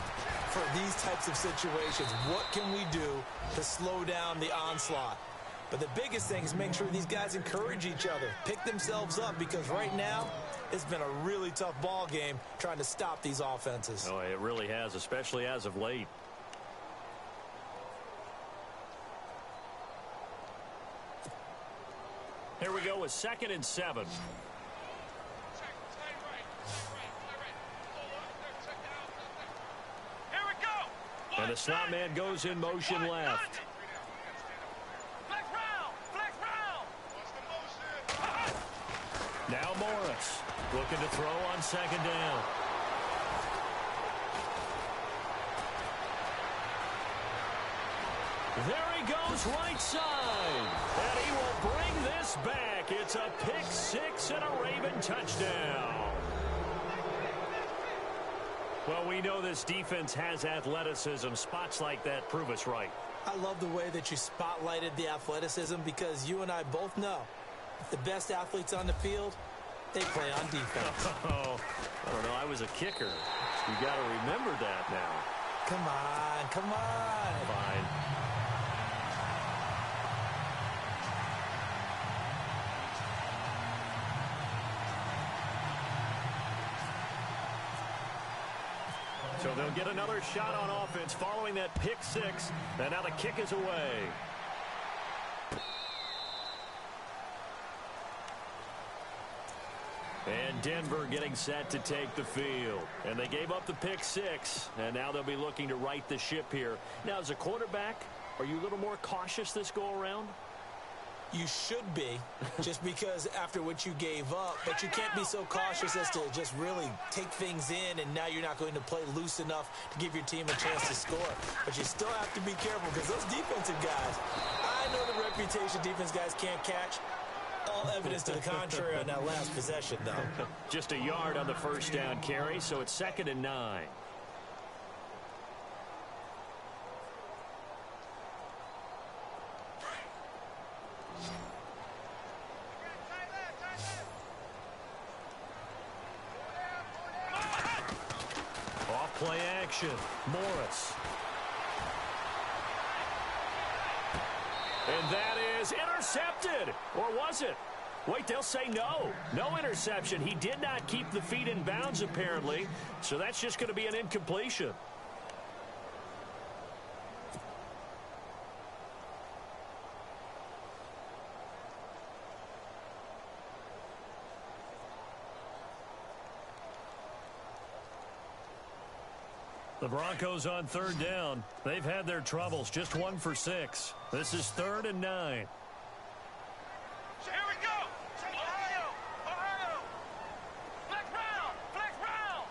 for these types of situations. What can we do to slow down the onslaught? But the biggest thing is make sure these guys encourage each other, pick themselves up, because right now it's been a really tough ball game trying to stop these offenses. Oh, it really has, especially as of late. Here we go with 2nd and 7. Here we go! And the slot man goes in motion left. Flex round! Flex round! Now Morris looking to throw on 2nd down. There he goes right side. And he will bring this back. It's a pick 6 and a Raven touchdown. Well, we know this defense has athleticism. Spots like that prove us right. I love the way that you spotlighted the athleticism, because you and I both know the best athletes on the field, they play on defense. Oh, I don't know. I was a kicker. You got to remember that now. Come on, come on. Fine. So they'll get another shot on offense following that pick 6. And now the kick is away. And Denver getting set to take the field. And they gave up the pick 6. And now they'll be looking to right the ship here. Now, as a quarterback, Are you a little more cautious this go-around? You should be, just because after what you gave up, but you can't be so cautious as to just really take things in, and now you're not going to play loose enough to give your team a chance to score. But you still have to be careful, because those defensive guys, I know the reputation defense guys can't catch. All evidence to the contrary on that last possession, though. Just a yard on the first down carry, so it's 2nd and 9. Play action. Morris. And that is intercepted. Or was it? Wait, they'll say no. No interception. He did not keep the feet in bounds, apparently. So that's just going to be an incompletion. The Broncos on 3rd down. They've had their troubles. Just 1 for 6. This is 3rd and 9. Here we go. Ohio. Ohio. Flex round.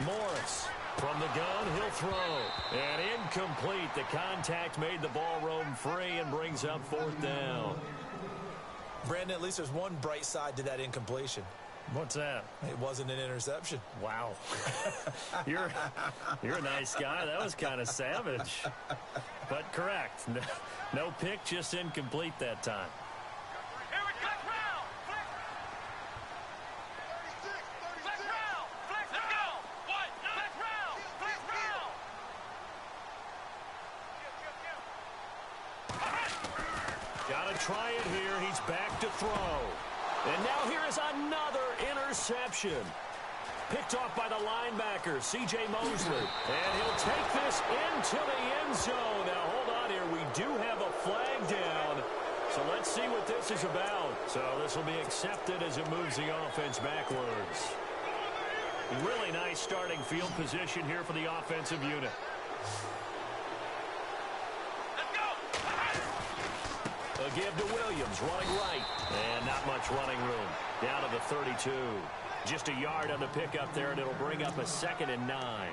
Morris from the gun. He'll throw. And incomplete. The contact made the ball roam free and brings up 4th down. Brandon, at least there's one bright side to that incompletion. What's that? It wasn't an interception. Wow. You're a nice guy. That was kind of savage. But correct. No pick, just incomplete that time. Here we go. Flex round. Flex go. What? Flex round. Gotta try it here. He's back to throw. And now here is another interception. Picked off by the linebacker, C.J. Mosley. And he'll take this into the end zone. Now, hold on here. We do have a flag down. So let's see what this is about. So this will be accepted as it moves the offense backwards. Really nice starting field position here for the offensive unit. A give to Williams, running right. And not much running room. Down to the 32. Just a yard on the pickup there, and it'll bring up a 2nd and 9.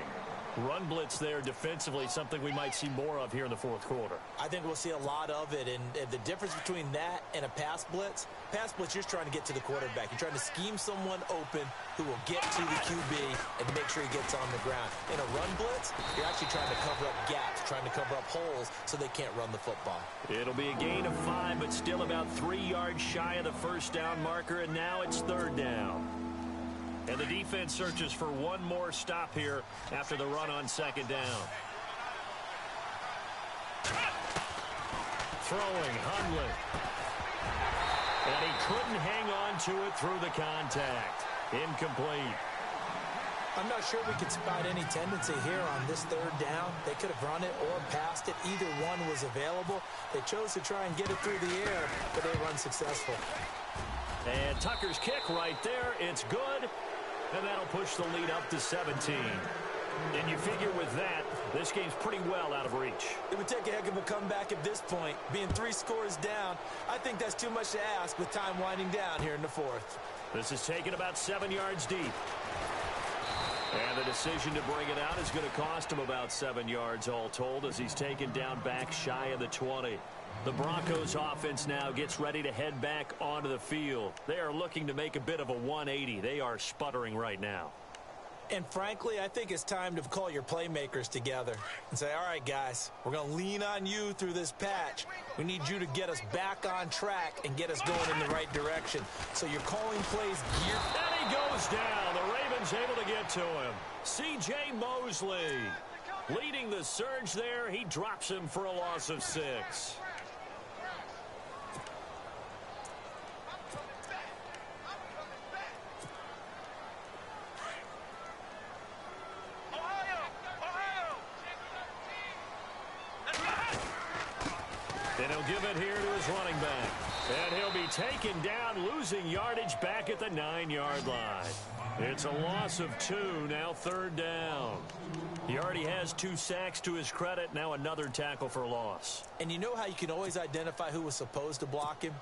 Run blitz there defensively, something we might see more of here in the 4th quarter. I think we'll see a lot of it, and the difference between that and a pass blitz, you're just trying to get to the quarterback. You're trying to scheme someone open who will get to the QB and make sure he gets on the ground. In a run blitz, you're actually trying to cover up gaps, trying to cover up holes so they can't run the football. It'll be a gain of 5, but still about 3 yards shy of the first down marker, and now it's 3rd down. And the defense searches for one more stop here after the run on 2nd down. Throwing, Hundley. And he couldn't hang on to it through the contact. Incomplete. I'm not sure we could spot any tendency here on this 3rd down. They could have run it or passed it. Either one was available. They chose to try and get it through the air, but they were unsuccessful. And Tucker's kick right there. It's good. And that'll push the lead up to 17. And you figure with that, this game's pretty well out of reach. It would take a heck of a comeback at this point. Being 3 scores down, I think that's too much to ask with time winding down here in the 4th. This is taken about 7 yards deep. And the decision to bring it out is going to cost him about 7 yards all told as he's taken down back shy of the 20. The Broncos offense now gets ready to head back onto the field. They are looking to make a bit of a 180. They are sputtering right now. And frankly, I think it's time to call your playmakers together and say, all right, guys, we're going to lean on you through this patch. We need you to get us back on track and get us going in the right direction. So you're calling plays geared. And he goes down. The Ravens able to get to him. C.J. Mosley leading the surge there. He drops him for a loss of 6. And he'll give it here to his running back. And he'll be taken down, losing yardage back at the 9-yard line. It's a loss of 2, now 3rd down. He already has 2 sacks to his credit, now another tackle for loss. And you know how you can always identify who was supposed to block him?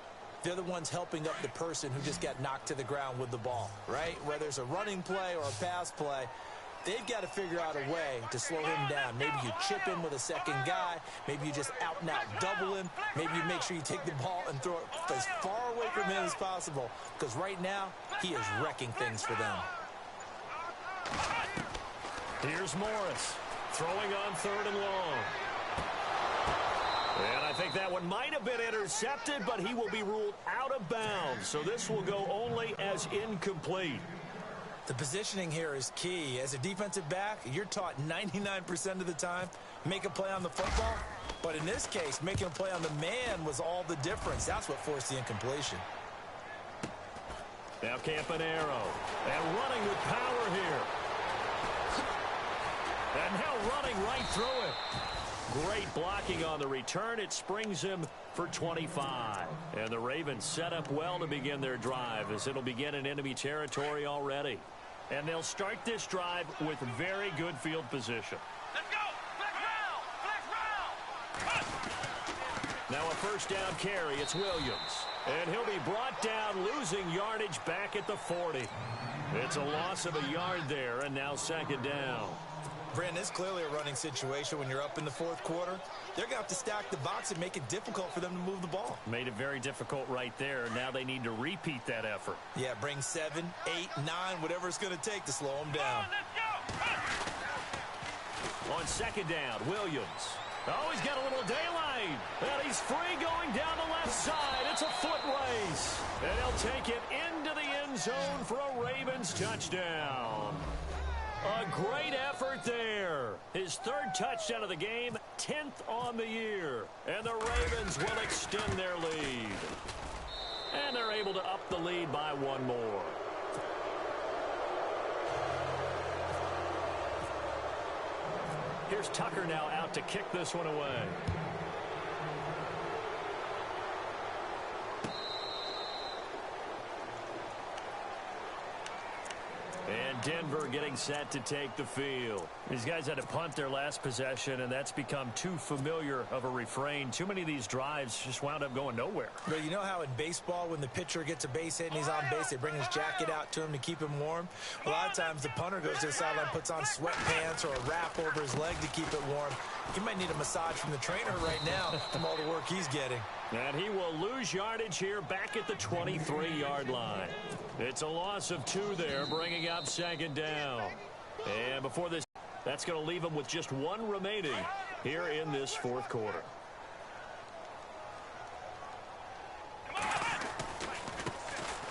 They're the ones helping up the person who just got knocked to the ground with the ball, right? Whether it's a running play or a pass play, they've got to figure out a way to slow him down. Maybe you chip him with a second guy. Maybe you just out-and-out double him. Maybe you make sure you take the ball and throw it as far away from him as possible. Because right now, he is wrecking things for them. Here's Morris throwing on 3rd and long. And I think that one might have been intercepted, but he will be ruled out of bounds. So this will go only as incomplete. The positioning here is key. As a defensive back, you're taught 99% of the time, make a play on the football. But in this case, making a play on the man was all the difference. That's what forced the incompletion. Now Campanero. And running with power here. And now running right through it. Great blocking on the return. It springs him for 25. And the Ravens set up well to begin their drive as it'll begin in enemy territory already. And they'll start this drive with very good field position. Let's go! Flex round! Now a 1st down carry. It's Williams. And he'll be brought down, losing yardage back at the 40. It's a loss of a yard there, and now 2nd down. Brandon, it's clearly a running situation when you're up in the 4th quarter. They're going to have to stack the box and make it difficult for them to move the ball. Made it very difficult right there. Now they need to repeat that effort. Yeah, bring 7, 8, 9, whatever it's going to take to slow them down. On 2nd down, Williams. Oh, he's got a little daylight. And he's free going down the left side. It's a foot race. And he'll take it into the end zone for a Ravens touchdown. A great effort there. His 3rd touchdown of the game, 10th on the year. And the Ravens will extend their lead. And they're able to up the lead by 1 more. Here's Tucker now out to kick this one away. And Denver getting set to take the field. These guys had to punt their last possession, and that's become too familiar of a refrain. Too many of these drives just wound up going nowhere. But you know how in baseball, when the pitcher gets a base hit and he's on base, they bring his jacket out to him to keep him warm? A lot of times the punter goes to the sideline, puts on sweatpants or a wrap over his leg to keep it warm. He might need a massage from the trainer right now from all the work he's getting. And he will lose yardage here back at the 23-yard line. It's a loss of 2 there, bringing up 2nd down. And before this, that's going to leave him with just 1 remaining here in this 4th quarter.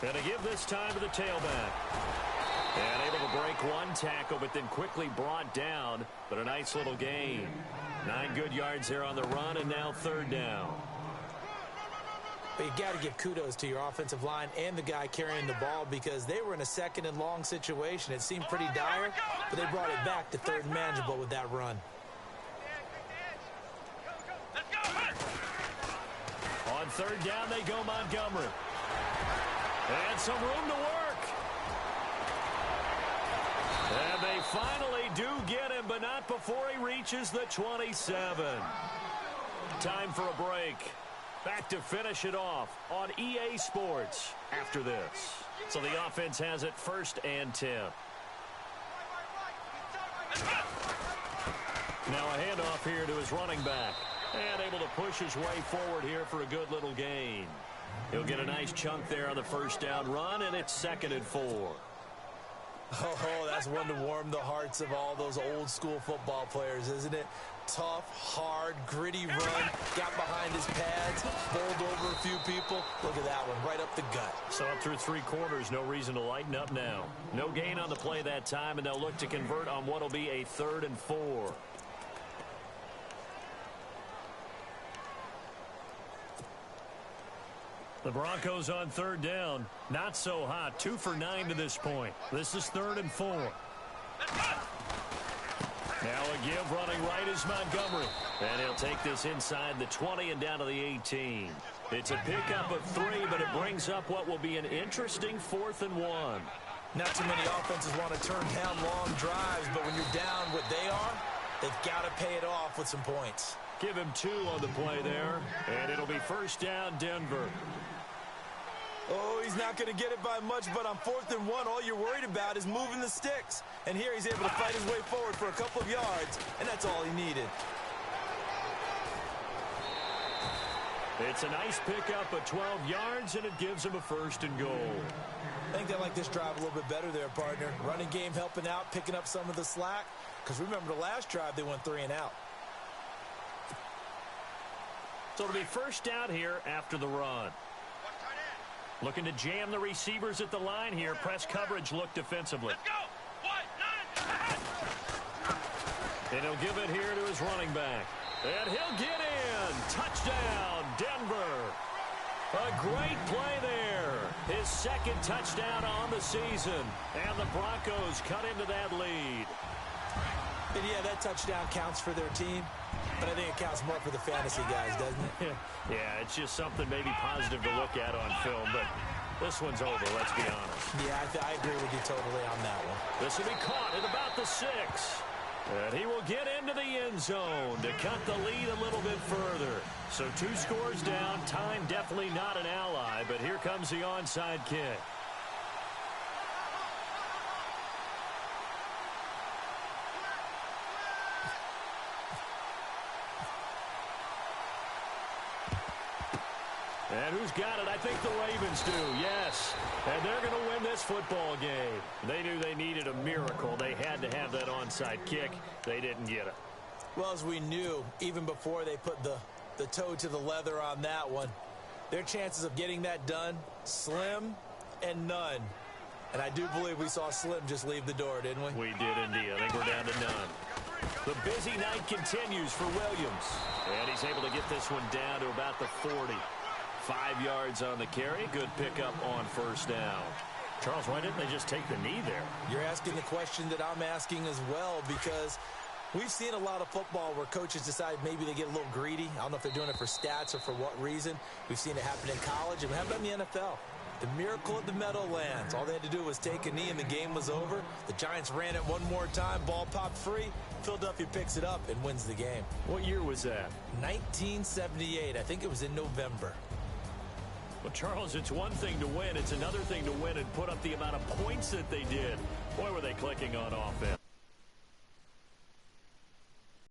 And to give this time to the tailback. And able to break 1 tackle, but then quickly brought down. But a nice little gain. 9 good yards there on the run, and now 3rd down. But you got to give kudos to your offensive line and the guy carrying the ball because they were in a 2nd and long situation. It seemed pretty dire, but they brought it back to 3rd and manageable with that run. On 3rd down, they go Montgomery. And some room to work. And they finally do get him, but not before he reaches the 27. Time for a break. Back to finish it off on EA Sports after this. So the offense has it 1st and 10. Now a handoff here to his running back. And able to push his way forward here for a good little gain. He'll get a nice chunk there on the 1st down run, and it's 2nd and 4. Oh, that's one to warm the hearts of all those old school football players, isn't it? Tough, hard, gritty run, got behind his pads, bowled over a few people. Look at that one, right up the gut. So up through 3 quarters, no reason to lighten up now. No gain on the play that time, and they'll look to convert on what will be a 3rd and 4. The Broncos on 3rd down. Not so hot. 2 for 9 to this point. This is 3rd and 4. Now a give running right is Montgomery. And he'll take this inside the 20 and down to the 18. It's a pickup of 3, but it brings up what will be an interesting 4th and 1. Not too many offenses want to turn down long drives, but when you're down what they are, they've got to pay it off with some points. Give him 2 on the play there, and it'll be first down Denver. Oh, he's not going to get it by much, but on 4th and 1, all you're worried about is moving the sticks. And here he's able to fight his way forward for a couple of yards, and that's all he needed. It's a nice pickup of 12 yards, and it gives him a 1st and goal. I think they like this drive a little bit better there, partner. Running game helping out, picking up some of the slack. Because remember the last drive, they went 3 and out. So it'll be first down here after the run. Looking to jam the receivers at the line here. Press coverage look defensively. Let's go. 1, 9. And he'll give it here to his running back. And he'll get in. Touchdown, Denver. A great play there. His 2nd touchdown on the season. And the Broncos cut into that lead. And yeah, that touchdown counts for their team. But I think it counts more for the fantasy guys, doesn't it? Yeah, it's just something maybe positive to look at on film. But this one's over, let's be honest. Yeah, I agree with you totally on that one. This will be caught at about the 6. And he will get into the end zone to cut the lead a little bit further. So 2 scores down. Time definitely not an ally, but here comes the onside kick. And who's got it? I think the Ravens do, yes. And they're going to win this football game. They knew they needed a miracle. They had to have that onside kick. They didn't get it. Well, as we knew, even before they put the toe to the leather on that one, their chances of getting that done, slim and none. And I do believe we saw Slim just leave the door, didn't we? We did indeed. I think we're down to none. The busy night continues for Williams. And he's able to get this one down to about the 40. 5 yards on the carry. Good pickup on first down. Charles, why didn't they just take the knee there? You're asking the question that I'm asking as well, because we've seen a lot of football where coaches decide maybe they get a little greedy. I don't know if they're doing it for stats or for what reason. We've seen it happen in college, and we have it in the NFL. The miracle at the Meadowlands. All they had to do was take a knee, and the game was over. The Giants ran it one more time. Ball popped free. Philadelphia picks it up and wins the game. What year was that? 1978. I think it was in November. Well, Charles, it's one thing to win. It's another thing to win and put up the amount of points that they did. Boy, were they clicking on offense.